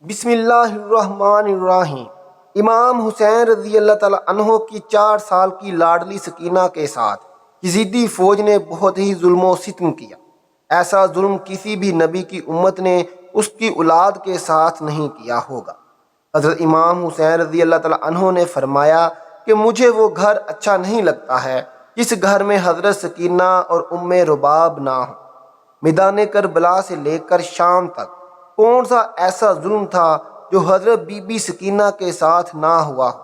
بسم اللہ الرحمن الرحیم۔ امام حسین رضی اللہ تعالیٰ عنہ کی 4 سال کی لاڈلی سکینہ کے ساتھ یزیدی فوج نے بہت ہی ظلم و ستم کیا۔ ایسا ظلم کسی بھی نبی کی امت نے اس کی اولاد کے ساتھ نہیں کیا ہوگا۔ حضرت امام حسین رضی اللہ تعالیٰ عنہ نے فرمایا کہ مجھے وہ گھر اچھا نہیں لگتا ہے جس گھر میں حضرت سکینہ اور ام رباب نہ ہوں۔ میدان کربلا سے لے کر شام تک کون سا ایسا ظلم تھا جو حضرت بی بی سکینہ کے ساتھ نہ ہوا ہو۔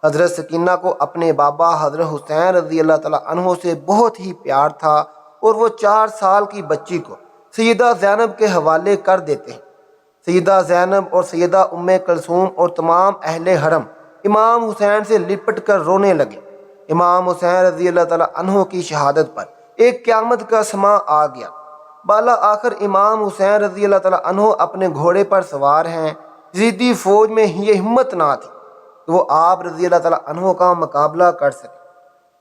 حضرت سکینہ کو اپنے بابا حضرت حسین رضی اللہ تعالیٰ عنہ سے بہت ہی پیار تھا اور وہ 4 سال کی بچی کو سیدہ زینب کے حوالے کر دیتے ہیں۔ سیدہ زینب اور سیدہ ام کلثوم اور تمام اہل حرم امام حسین سے لپٹ کر رونے لگے۔ امام حسین رضی اللہ تعالیٰ عنہ کی شہادت پر ایک قیامت کا سماں آ گیا۔ بالا آخر امام حسین رضی اللہ تعالیٰ عنہ اپنے گھوڑے پر سوار ہیں۔ یزیدی فوج میں یہ ہمت نہ تھی کہ وہ آپ رضی اللہ تعالیٰ عنہ کا مقابلہ کر سکے۔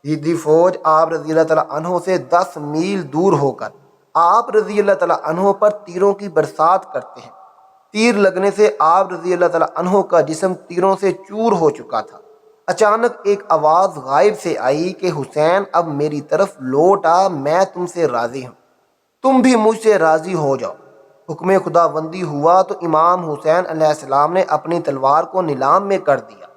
یزیدی فوج آپ رضی اللہ تعالیٰ عنہ سے 10 میل دور ہو کر آپ رضی اللہ تعالیٰ عنہ پر تیروں کی برسات کرتے ہیں۔ تیر لگنے سے آپ رضی اللہ تعالیٰ عنہ کا جسم تیروں سے چور ہو چکا تھا۔ اچانک ایک آواز غائب سے آئی کہ حسین اب میری طرف لوٹ آ، میں تم سے راضی ہوں، تم بھی مجھ سے راضی ہو جاؤ۔ حکم خدا بندی ہوا تو امام حسین علیہ السلام نے اپنی تلوار کو نیلام میں کر دیا۔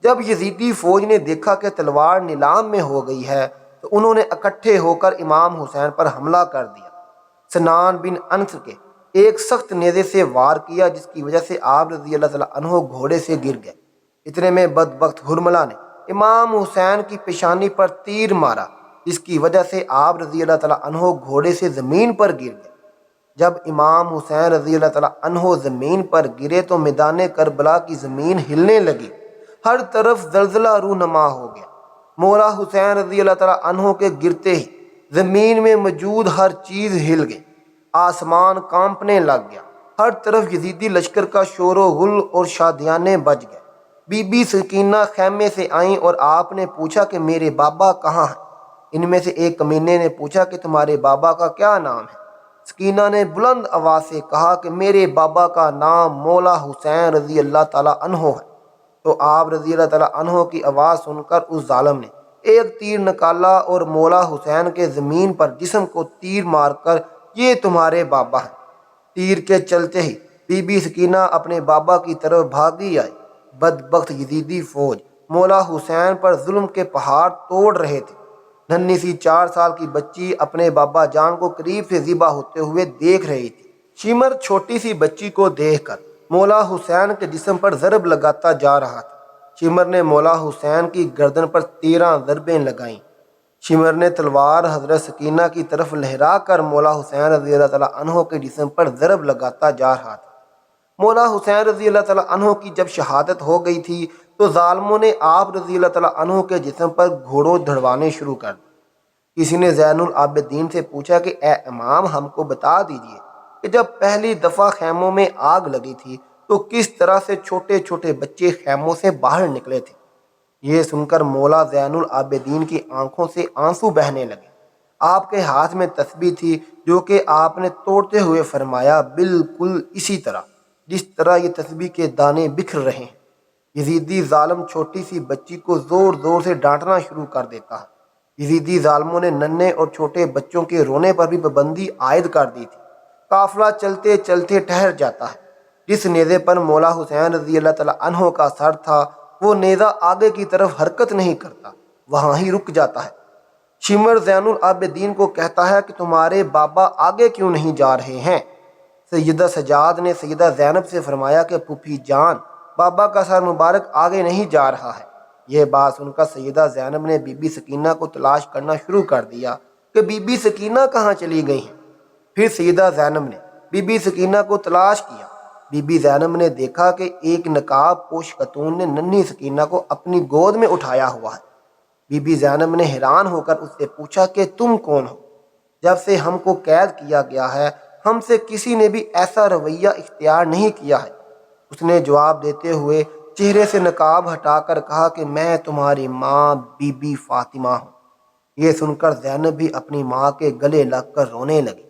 جب یزیدی فوج نے دیکھا کہ تلوار نیلام میں ہو گئی ہے تو انہوں نے اکٹھے ہو کر امام حسین پر حملہ کر دیا۔ سنان بن انس کے ایک سخت نیزے سے وار کیا جس کی وجہ سے آپ رضی اللہ تعالیٰ عنہ گھوڑے سے گر گئے۔ اتنے میں بدبخت حرملہ نے امام حسین کی پیشانی پر تیر مارا جس کی وجہ سے آپ رضی اللہ تعالیٰ عنہ گھوڑے سے زمین پر گر گئے۔ جب امام حسین رضی اللہ تعالیٰ عنہ زمین پر گرے تو میدان کربلا کی زمین ہلنے لگی، ہر طرف زلزلہ رونما ہو گیا۔ مولا حسین رضی اللہ تعالیٰ عنہ کے گرتے ہی زمین میں موجود ہر چیز ہل گئی، آسمان کانپنے لگ گیا، ہر طرف یزیدی لشکر کا شور و غل اور شادیانے بج گئے۔ بی بی سکینہ خیمے سے آئیں اور آپ نے پوچھا کہ میرے بابا کہاں ہیں؟ ان میں سے ایک کمینے نے پوچھا کہ تمہارے بابا کا کیا نام ہے؟ سکینہ نے بلند آواز سے کہا کہ میرے بابا کا نام مولا حسین رضی اللہ تعالیٰ عنہ ہے۔ تو آپ رضی اللہ تعالیٰ عنہ کی آواز سن کر اس ظالم نے ایک تیر نکالا اور مولا حسین کے زمین پر جسم کو تیر مار کر یہ تمہارے بابا ہیں۔ تیر کے چلتے ہی بی بی سکینہ اپنے بابا کی طرف بھاگی آئی۔ بدبخت یزیدی فوج مولا حسین پر ظلم کے پہاڑ توڑ رہے تھے۔ ننھی سی 4 سال کی بچی اپنے بابا جان کو قریب سے ذبح ہوتے ہوئے دیکھ رہی تھی۔ شمر چھوٹی سی بچی کو دیکھ کر مولا حسین کے جسم پر ضرب لگاتا جا رہا تھا۔ شمر نے مولا حسین کی گردن پر 13 ضربیں لگائیں۔ شمر نے تلوار حضرت سکینہ کی طرف لہرا کر مولا حسین رضی اللہ تعالیٰ عنہ کے جسم پر ضرب لگاتا جا رہا تھا۔ مولا حسین رضی اللہ تعالیٰ عنہ کی جب شہادت ہو گئی تھی تو ظالموں نے آپ رضی اللہ تعالیٰ عنہ کے جسم پر گھوڑوں دھڑوانے شروع کر دیے۔ کسی نے زین العابدین سے پوچھا کہ اے امام ہم کو بتا دیجئے کہ جب پہلی دفعہ خیموں میں آگ لگی تھی تو کس طرح سے چھوٹے چھوٹے بچے خیموں سے باہر نکلے تھے؟ یہ سن کر مولا زین العابدین کی آنکھوں سے آنسو بہنے لگے۔ آپ کے ہاتھ میں تسبیح تھی جو کہ آپ نے توڑتے ہوئے فرمایا بالکل اسی طرح جس طرح یہ تسبیح کے دانے بکھر رہے ہیں۔ یزیدی ظالم چھوٹی سی بچی کو زور زور سے ڈانٹنا شروع کر دیتا ہے۔ یزیدی ظالموں نے ننھے اور چھوٹے بچوں کے رونے پر بھی پابندی عائد کر دی تھی۔ قافلہ چلتے چلتے ٹھہر جاتا ہے۔ جس نیزے پر مولا حسین رضی اللہ تعالیٰ عنہ کا سر تھا وہ نیزہ آگے کی طرف حرکت نہیں کرتا، وہاں ہی رک جاتا ہے۔ شمر زین العابدین کو کہتا ہے کہ تمہارے بابا آگے کیوں نہیں جا رہے ہیں؟ سیدہ سجاد نے سیدہ زینب سے فرمایا کہ پھوپھی جان بابا کا سر مبارک آگے نہیں جا رہا ہے۔ یہ بات سن کر سیدہ زینب نے بی بی سکینہ کو تلاش کرنا شروع کر دیا کہ بی بی سکینہ کہاں چلی گئی ہیں۔ پھر سیدہ زینب نے بی بی سکینہ کو تلاش کیا۔ بی بی زینب نے دیکھا کہ ایک نقاب پوش خاتون نے ننھی سکینہ کو اپنی گود میں اٹھایا ہوا ہے۔ بی بی زینب نے حیران ہو کر اس سے پوچھا کہ تم کون ہو؟ جب سے ہم کو قید کیا گیا ہے ہم سے کسی نے بھی ایسا رویہ اختیار نہیں کیا ہے۔ اس نے جواب دیتے ہوئے چہرے سے نقاب ہٹا کر کہا کہ میں تمہاری ماں بی بی فاطمہ ہوں۔ یہ سن کر زینب بھی اپنی ماں کے گلے لگ کر رونے لگی۔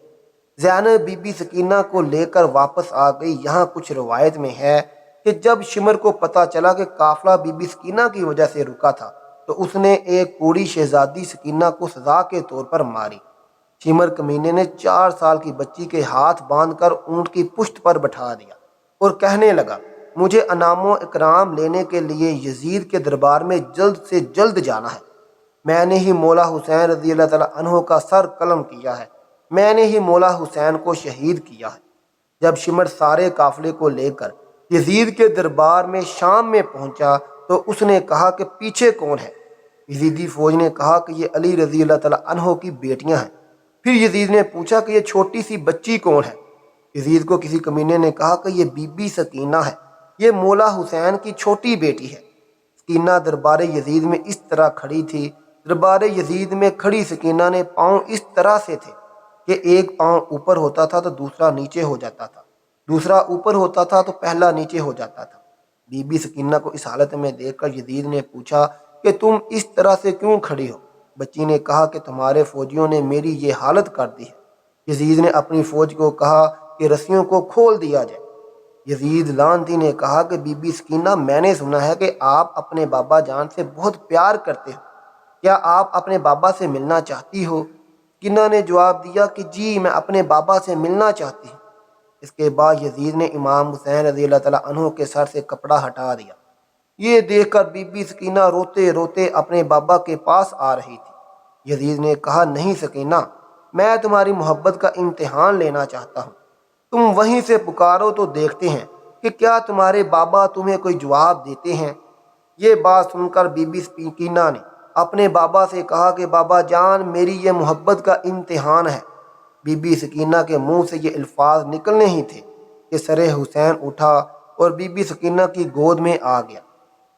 زینب بی بی سکینہ کو لے کر واپس آ گئی۔ یہاں کچھ روایت میں ہے کہ جب شمر کو پتہ چلا کہ قافلہ بی بی سکینہ کی وجہ سے رکا تھا تو اس نے ایک بوڑھی شہزادی سکینہ کو سزا کے طور پر ماری۔ شمر کمینے نے 4 سال کی بچی کے ہاتھ باندھ کر اونٹ کی پشت پر بٹھا دیا اور کہنے لگا، مجھے انعام و اکرام لینے کے لیے یزید کے دربار میں جلد سے جلد جانا ہے۔ میں نے ہی مولا حسین رضی اللہ تعالیٰ عنہ کا سر قلم کیا ہے، میں نے ہی مولا حسین کو شہید کیا ہے۔ جب شمر سارے قافلے کو لے کر یزید کے دربار میں شام میں پہنچا تو اس نے کہا کہ پیچھے کون ہے؟ یزیدی فوج نے کہا کہ یہ علی رضی اللہ تعالیٰ عنہ کی بیٹیاں ہیں۔ پھر یزید نے پوچھا کہ یہ چھوٹی سی بچی کون ہے؟ یزید کو کسی کمینے نے کہا کہ یہ بی بی سکینہ ہے، یہ مولا حسین کی چھوٹی بیٹی ہے۔ سکینہ دربار یزید میں اس طرح کھڑی تھی۔ دربار یزید میں کھڑی سکینہ نے پاؤں اس طرح سے تھے کہ ایک پاؤں اوپر ہوتا تھا تو دوسرا نیچے ہو جاتا تھا، دوسرا اوپر ہوتا تھا تو پہلا نیچے ہو جاتا تھا۔ بی بی سکینہ کو اس حالت میں دیکھ کر یزید نے پوچھا کہ تم اس طرح سے کیوں کھڑی ہو؟ بچی نے کہا کہ تمہارے فوجیوں نے میری یہ حالت کر دی ہے۔ یزید نے اپنی فوج کو کہا کہ رسیوں کو کھول دیا جائے۔ یزید لعنتی نے کہا کہ بی بی سکینہ، میں نے سنا ہے کہ آپ اپنے بابا جان سے بہت پیار کرتے ہو، کیا آپ اپنے بابا سے ملنا چاہتی ہو؟ سکینہ نے جواب دیا کہ جی، میں اپنے بابا سے ملنا چاہتی ہوں۔ اس کے بعد یزید نے امام حسین رضی اللہ تعالیٰ عنہ کے سر سے کپڑا ہٹا دیا۔ یہ دیکھ کر بی بی سکینہ روتے روتے اپنے بابا کے پاس آ رہی تھی۔ یزید نے کہا، نہیں سکینہ، میں تمہاری محبت کا امتحان لینا چاہتا ہوں، تم وہیں سے پکارو تو دیکھتے ہیں کہ کیا تمہارے بابا تمہیں کوئی جواب دیتے ہیں۔ یہ بات سن کر بی بی سکینہ نے اپنے بابا سے کہا کہ بابا جان، میری یہ محبت کا امتحان ہے۔ بی بی سکینہ کے منہ سے یہ الفاظ نکلنے ہی تھے کہ سر حسین اٹھا اور بی بی سکینہ کی گود میں آ گیا۔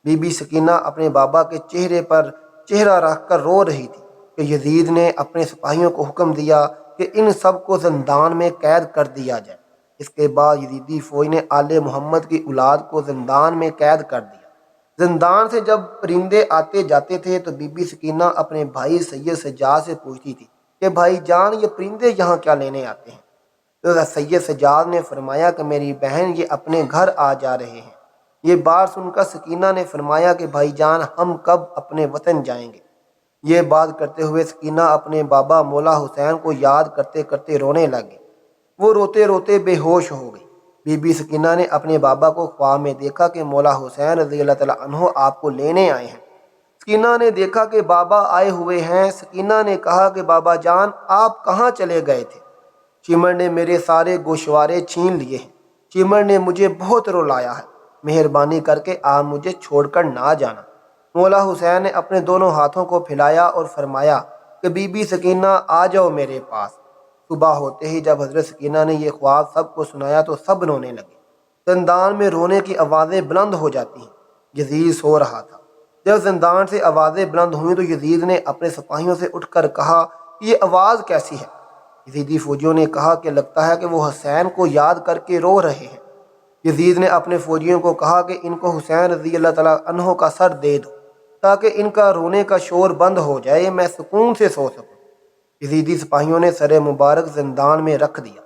بی بی سکینہ اپنے بابا کے چہرے پر چہرہ رکھ کر رو رہی تھی کہ یزید نے اپنے سپاہیوں کو حکم دیا کہ ان سب کو زندان میں قید کر دیا جائے۔ اس کے بعد یزیدی فوج نے آل محمد کی اولاد کو زندان میں قید کر دیا۔ زندان سے جب پرندے آتے جاتے تھے تو بی بی سکینہ اپنے بھائی سید سجاد سے پوچھتی تھی کہ بھائی جان، یہ پرندے یہاں کیا لینے آتے ہیں؟ تو سید سجاد نے فرمایا کہ میری بہن، یہ اپنے گھر آ جا رہے ہیں۔ یہ بات سن کر سکینہ نے فرمایا کہ بھائی جان، ہم کب اپنے وطن جائیں گے؟ یہ بات کرتے ہوئے سکینہ اپنے بابا مولا حسین کو یاد کرتے کرتے رونے لگے۔ وہ روتے روتے بے ہوش ہو گئی۔ بی بی سکینہ نے اپنے بابا کو خواب میں دیکھا کہ مولا حسین رضی اللہ تعالیٰ عنہ آپ کو لینے آئے ہیں۔ سکینہ نے دیکھا کہ بابا آئے ہوئے ہیں۔ سکینہ نے کہا کہ بابا جان، آپ کہاں چلے گئے تھے؟ چمر نے میرے سارے گوشوارے چھین لیے ہیں، چمر نے مجھے بہت رلایا ہے، مہربانی کر کے آپ مجھے چھوڑ کر نہ جانا۔ مولا حسین نے اپنے دونوں ہاتھوں کو پھیلایا اور فرمایا کہ بی بی سکینہ، آ جاؤ میرے پاس۔ صبح ہوتے ہی جب حضرت سکینہ نے یہ خواب سب کو سنایا تو سب رونے لگے۔ زندان میں رونے کی آوازیں بلند ہو جاتی ہیں۔ یزید سو رہا تھا۔ جب زندان سے آوازیں بلند ہوئیں تو یزید نے اپنے سپاہیوں سے اٹھ کر کہا کہ یہ آواز کیسی ہے؟ یزیدی فوجیوں نے کہا کہ لگتا ہے کہ وہ حسین کو یاد کر کے رو رہے ہیں۔ یزید نے اپنے فوجیوں کو کہا کہ ان کو حسین رضی اللہ تعالیٰ عنہ کا سر دے دو تاکہ ان کا رونے کا شور بند ہو جائے، میں سکون سے سو سکوں۔ یزیدی سپاہیوں نے سر مبارک زندان میں رکھ دیا۔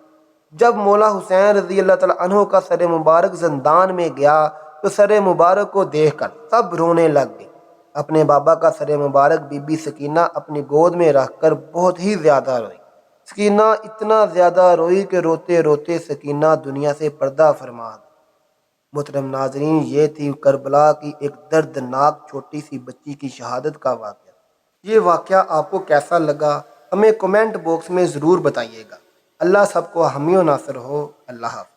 جب مولا حسین رضی اللہ تعالیٰ عنہ کا سر مبارک زندان میں گیا تو سر مبارک کو دیکھ کر سب رونے لگ گئے۔ اپنے بابا کا سر مبارک بی بی سکینہ اپنی گود میں رکھ کر بہت ہی زیادہ روئی۔ سکینہ اتنا زیادہ روئی کہ روتے روتے سکینہ دنیا سے پردہ فرما گئی۔ محترم ناظرین، یہ تھی کربلا کی ایک دردناک چھوٹی سی بچی کی شہادت کا واقعہ۔ یہ واقعہ آپ کو کیسا لگا ہمیں کمنٹ باکس میں ضرور بتائیے گا۔ اللہ سب کو حامی و ناصر ہو۔ اللہ حافظ۔